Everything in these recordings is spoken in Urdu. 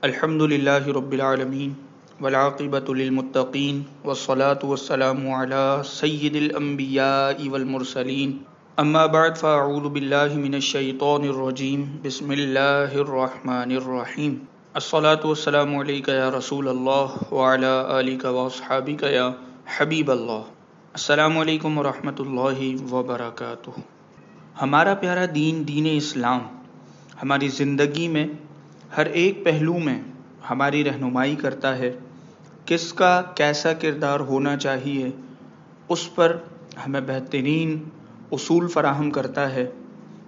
الحمد للہ رب العالمین والعاقبۃ للمتقین والصلاة والسلام علی سید الانبیاء والمرسلین اما بعد فاعوذ باللہ من الشیطان الرجیم بسم اللہ الرحمن الرحیم الصلاة والسلام علیک یا رسول اللہ وعلی آلک واصحابک یا حبیب اللہ۔ السلام علیکم ورحمۃ اللہ وبرکاتہ۔ ہمارا پیارا دین اسلام ہماری زندگی میں ہر ایک پہلو میں ہماری رہنمائی کرتا ہے، کس کا کیسا کردار ہونا چاہیے اس پر ہمیں بہترین اصول فراہم کرتا ہے۔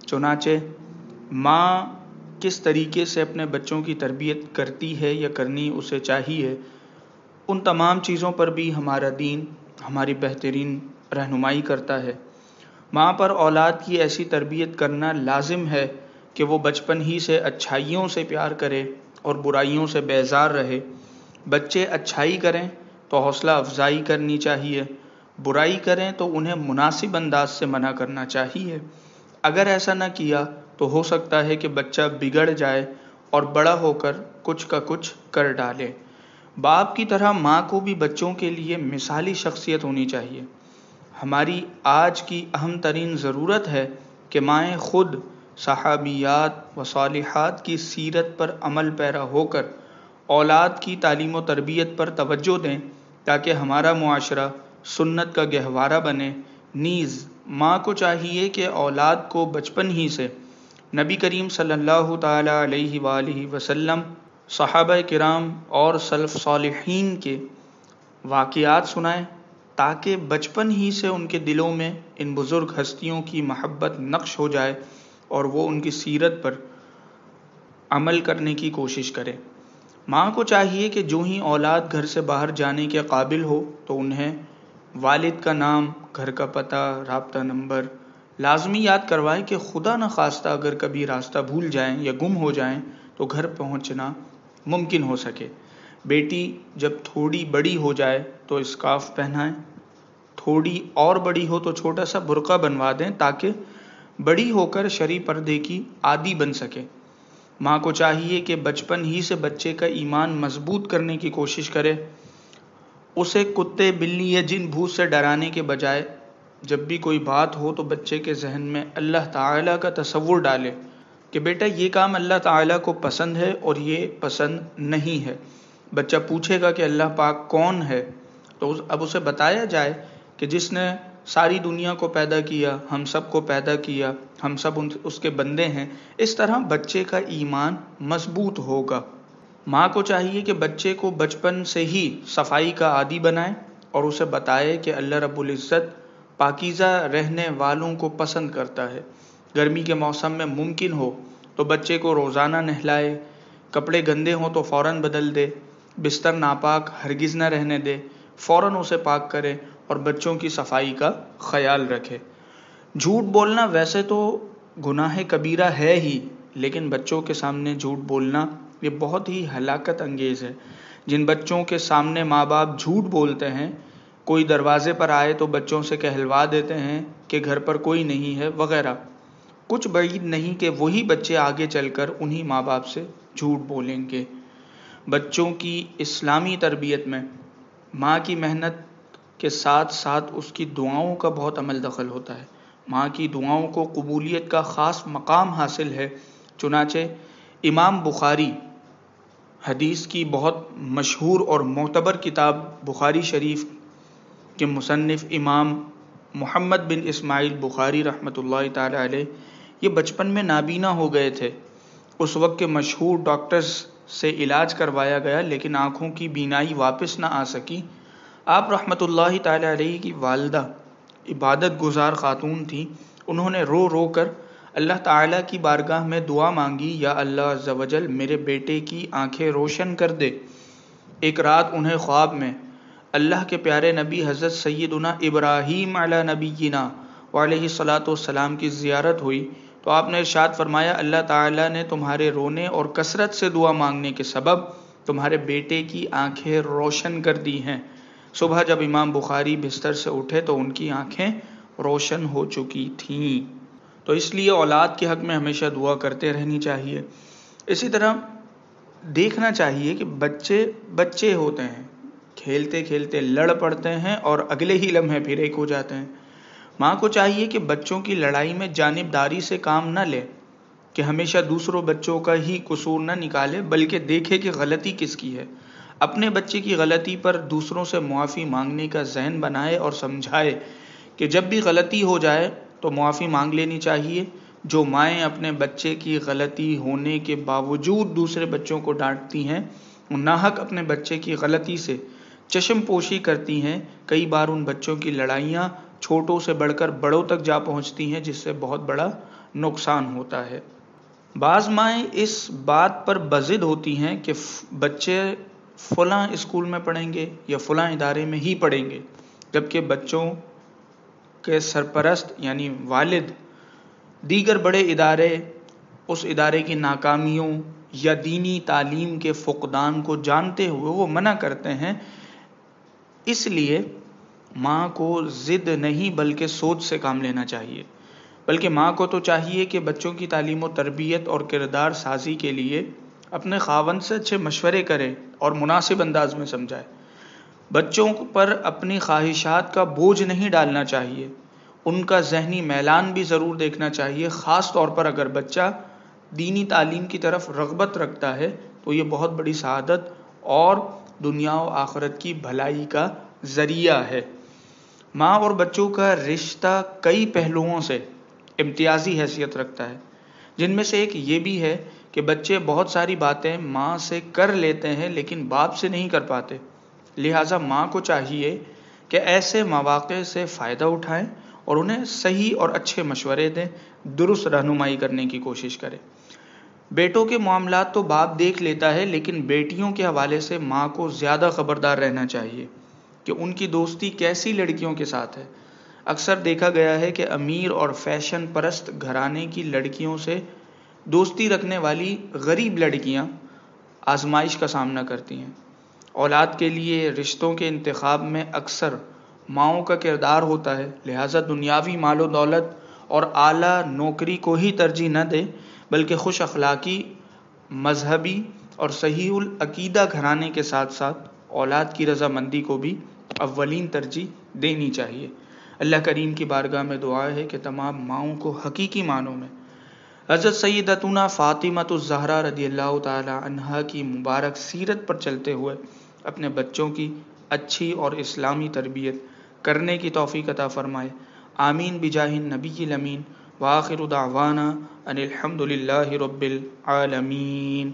چنانچہ ماں کس طریقے سے اپنے بچوں کی تربیت کرتی ہے یا کرنی اسے چاہیے، ان تمام چیزوں پر بھی ہمارا دین ہماری بہترین رہنمائی کرتا ہے۔ ماں پر اولاد کی ایسی تربیت کرنا لازم ہے کہ وہ بچپن ہی سے اچھائیوں سے پیار کرے اور برائیوں سے بیزار رہے۔ بچے اچھائی کریں تو حوصلہ افزائی کرنی چاہیے، برائی کریں تو انہیں مناسب انداز سے منع کرنا چاہیے۔ اگر ایسا نہ کیا تو ہو سکتا ہے کہ بچہ بگڑ جائے اور بڑا ہو کر کچھ کا کچھ کر ڈالے۔ باپ کی طرح ماں کو بھی بچوں کے لیے مثالی شخصیت ہونی چاہیے۔ ہماری آج کی اہم ترین ضرورت ہے کہ مائیں خود صحابیات و صالحات کی سیرت پر عمل پیرا ہو کر اولاد کی تعلیم و تربیت پر توجہ دیں تاکہ ہمارا معاشرہ سنت کا گہوارہ بنے۔ نیز ماں کو چاہیے کہ اولاد کو بچپن ہی سے نبی کریم صلی اللہ تعالی علیہ وآلہ وسلم، صحابہ کرام اور سلف صالحین کے واقعات سنائیں تاکہ بچپن ہی سے ان کے دلوں میں ان بزرگ ہستیوں کی محبت نقش ہو جائے اور وہ ان کی سیرت پر عمل کرنے کی کوشش کرے۔ ماں کو چاہیے کہ جو ہی اولاد گھر سے باہر جانے کے قابل ہو تو انہیں والد کا نام، گھر کا پتہ، رابطہ نمبر لازمی یاد کروائے کہ خدا نخواستہ اگر کبھی راستہ بھول جائیں یا گم ہو جائیں تو گھر پہنچنا ممکن ہو سکے۔ بیٹی جب تھوڑی بڑی ہو جائے تو اسکارف پہنائیں، تھوڑی اور بڑی ہو تو چھوٹا سا برقع بنوا دیں تاکہ بڑی ہو کر شرعی پردے کی عادی بن سکے۔ ماں کو چاہیے کہ بچپن ہی سے بچے کا ایمان مضبوط کرنے کی کوشش کرے، اسے کتے، بلی یا جن بھوت سے ڈرانے کے بجائے جب بھی کوئی بات ہو تو بچے کے ذہن میں اللہ تعالیٰ کا تصور ڈالے کہ بیٹا یہ کام اللہ تعالیٰ کو پسند ہے اور یہ پسند نہیں ہے۔ بچہ پوچھے گا کہ اللہ پاک کون ہے تو اب اسے بتایا جائے کہ جس نے ساری دنیا کو پیدا کیا، ہم سب کو پیدا کیا، ہم سب اس کے بندے ہیں۔ اس طرح بچے کا ایمان مضبوط ہوگا۔ ماں کو چاہیے کہ بچے کو بچپن سے ہی صفائی کا عادی بنائے اور اسے بتائے کہ اللہ رب العزت پاکیزہ رہنے والوں کو پسند کرتا ہے۔ گرمی کے موسم میں ممکن ہو تو بچے کو روزانہ نہلائے، کپڑے گندے ہوں تو فوراً بدل دے، بستر ناپاک ہرگز نہ رہنے دے، فوراً اسے پاک کرے اور بچوں کی صفائی کا خیال رکھے۔ جھوٹ بولنا ویسے تو گناہ کبیرہ ہے ہی، لیکن بچوں کے سامنے جھوٹ بولنا یہ بہت ہی ہلاکت انگیز ہے۔ جن بچوں کے سامنے ماں باپ جھوٹ بولتے ہیں، کوئی دروازے پر آئے تو بچوں سے کہلوا دیتے ہیں کہ گھر پر کوئی نہیں ہے وغیرہ، کچھ بعید نہیں کہ وہی بچے آگے چل کر انہی ماں باپ سے جھوٹ بولیں گے۔ بچوں کی اسلامی تربیت میں ماں کی محنت کے ساتھ ساتھ اس کی دعاؤں کا بہت عمل دخل ہوتا ہے۔ ماں کی دعاؤں کو قبولیت کا خاص مقام حاصل ہے۔ چنانچہ امام بخاری، حدیث کی بہت مشہور اور معتبر کتاب بخاری شریف کے مصنف امام محمد بن اسماعیل بخاری رحمۃ اللہ تعالی علیہ، یہ بچپن میں نابینا ہو گئے تھے۔ اس وقت کے مشہور ڈاکٹرز سے علاج کروایا گیا لیکن آنکھوں کی بینائی واپس نہ آ سکی۔ آپ رحمۃ اللہ تعالی علیہ کی والدہ عبادت گزار خاتون تھیں۔ انہوں نے رو رو کر اللہ تعالیٰ کی بارگاہ میں دعا مانگی، یا اللہ عز و جل میرے بیٹے کی آنکھیں روشن کر دے۔ ایک رات انہیں خواب میں اللہ کے پیارے نبی حضرت سیدنا ابراہیم علی نبینا وعلیہ الصلاۃ والسلام کی زیارت ہوئی تو آپ نے ارشاد فرمایا، اللہ تعالیٰ نے تمہارے رونے اور کثرت سے دعا مانگنے کے سبب تمہارے بیٹے کی آنکھیں روشن کر دی ہیں۔ صبح جب امام بخاری بستر سے اٹھے تو ان کی آنکھیں روشن ہو چکی تھیں۔ تو اس لیے اولاد کے حق میں ہمیشہ دعا کرتے رہنی چاہیے۔ اسی طرح دیکھنا چاہیے کہ بچے بچے ہوتے ہیں، کھیلتے کھیلتے لڑ پڑتے ہیں اور اگلے ہی لمحے پھر ایک ہو جاتے ہیں۔ ماں کو چاہیے کہ بچوں کی لڑائی میں جانبداری سے کام نہ لے، کہ ہمیشہ دوسروں بچوں کا ہی قصور نہ نکالے، بلکہ دیکھے کہ غلطی کس کی ہے، اپنے بچے کی غلطی پر دوسروں سے معافی مانگنے کا ذہن بنائے اور سمجھائے کہ جب بھی غلطی ہو جائے تو معافی مانگ لینی چاہیے۔ جو مائیں اپنے بچے کی غلطی ہونے کے باوجود دوسرے بچوں کو ڈانٹتی ہیں، وہ ناحق اپنے بچے کی غلطی سے چشم پوشی کرتی ہیں۔ کئی بار ان بچوں کی لڑائیاں چھوٹوں سے بڑھ کر بڑوں تک جا پہنچتی ہیں، جس سے بہت بڑا نقصان ہوتا ہے۔ بعض مائیں اس بات پر بضد ہوتی ہیں کہ بچے فلاں اسکول میں پڑھیں گے یا فلاں ادارے میں ہی پڑھیں گے، جبکہ بچوں کے سرپرست یعنی والد دیگر بڑے ادارے، اس ادارے کی ناکامیوں یا دینی تعلیم کے فقدان کو جانتے ہوئے وہ منع کرتے ہیں۔ اس لیے ماں کو ضد نہیں بلکہ سوچ سے کام لینا چاہیے، بلکہ ماں کو تو چاہیے کہ بچوں کی تعلیم و تربیت اور کردار سازی کے لیے اپنے خاوند سے اچھے مشورے کرے اور مناسب انداز میں سمجھائے۔ بچوں پر اپنی خواہشات کا بوجھ نہیں ڈالنا چاہیے، ان کا ذہنی میلان بھی ضرور دیکھنا چاہیے، خاص طور پر اگر بچہ دینی تعلیم کی طرف رغبت رکھتا ہے تو یہ بہت بڑی سعادت اور دنیا و آخرت کی بھلائی کا ذریعہ ہے۔ ماں اور بچوں کا رشتہ کئی پہلوؤں سے امتیازی حیثیت رکھتا ہے، جن میں سے ایک یہ بھی ہے کہ بچے بہت ساری باتیں ماں سے کر لیتے ہیں لیکن باپ سے نہیں کر پاتے، لہٰذا ماں کو چاہیے کہ ایسے مواقع سے فائدہ اٹھائیں اور انہیں صحیح اور اچھے مشورے دیں، درست رہنمائی کرنے کی کوشش کریں۔ بیٹوں کے معاملات تو باپ دیکھ لیتا ہے، لیکن بیٹیوں کے حوالے سے ماں کو زیادہ خبردار رہنا چاہیے کہ ان کی دوستی کیسی لڑکیوں کے ساتھ ہے۔ اکثر دیکھا گیا ہے کہ امیر اور فیشن پرست گھرانے کی لڑکیوں سے دوستی رکھنے والی غریب لڑکیاں آزمائش کا سامنا کرتی ہیں۔ اولاد کے لیے رشتوں کے انتخاب میں اکثر ماؤں کا کردار ہوتا ہے، لہٰذا دنیاوی مال و دولت اور اعلیٰ نوکری کو ہی ترجیح نہ دیں، بلکہ خوش اخلاقی، مذہبی اور صحیح العقیدہ گھرانے کے ساتھ ساتھ اولاد کی رضامندی کو بھی اولین ترجیح دینی چاہیے۔ اللہ کریم کی بارگاہ میں دعا ہے کہ تمام ماؤں کو حقیقی معنوں میں حضرت سیدتنا فاطمۃ الزہرا رضی اللہ تعالی عنہا کی مبارک سیرت پر چلتے ہوئے اپنے بچوں کی اچھی اور اسلامی تربیت کرنے کی توفیق عطا فرمائے۔ آمین بجاہ النبی الامین، وآخر دعوانا ان الحمد للہ رب العالمین۔